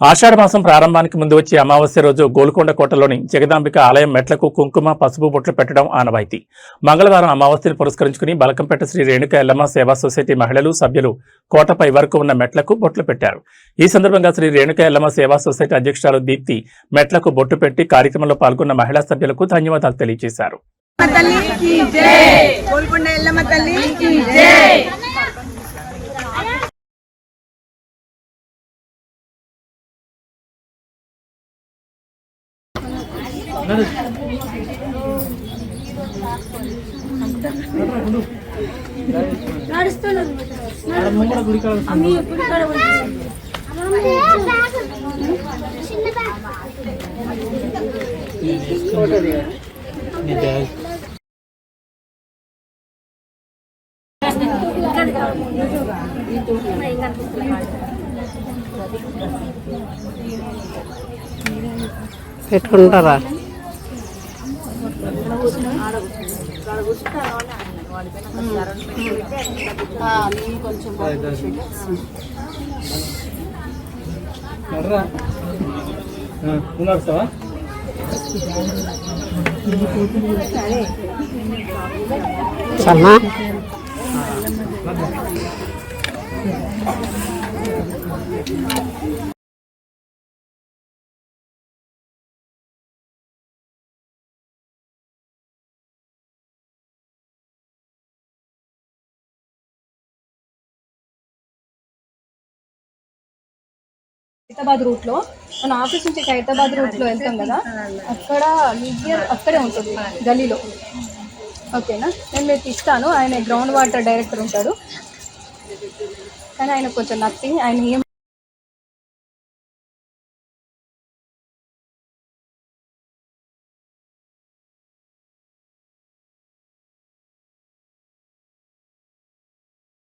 ఆషాఢ మాసం ప్రారంభానికి ముందు వచ్చే అమావాస్య రోజు గోల్కొండ కోటలోని జగదాంబిక ఆలయం మెట్లకు కుంకుమ పసుపు బొట్లు పెట్టడం ఆనవాయితీ. మంగళవారం అమావాస్యను పురస్కరించుకుని బలకంపేట శ్రీ రేణుక ఎల్లమ్మ సేవా సొసైటీ మహిళలు సభ్యులు కోటపై వరకు ఉన్న మెట్లకు బొట్లు పెట్టారు. ఈ సందర్భంగా శ్రీ రేణుక ఎల్లమ్మ సేవా సొసైటీ అధ్యక్షురాలు దీప్తి మెట్లకు బొట్టు పెట్టి కార్యక్రమంలో పాల్గొన్న మహిళా సభ్యులకు ధన్యవాదాలు తెలియజేశారు. పెట్టుకుంటారా? చల్నా ఖైరతాబాద్ రూట్ లో మన ఆఫీస్ నుంచి ఖైరతాబాద్ రూట్ లో వెళ్తాం కదా, అక్కడ నియర్ అక్కడే ఉంటుంది గల్లీలో. ఓకేనా, నేను మీకు ఇస్తాను. ఆయన గ్రౌండ్ వాటర్ డైరెక్టర్ ఉంటాడు, కానీ ఆయన కొంచెం నచ్చి ఆయన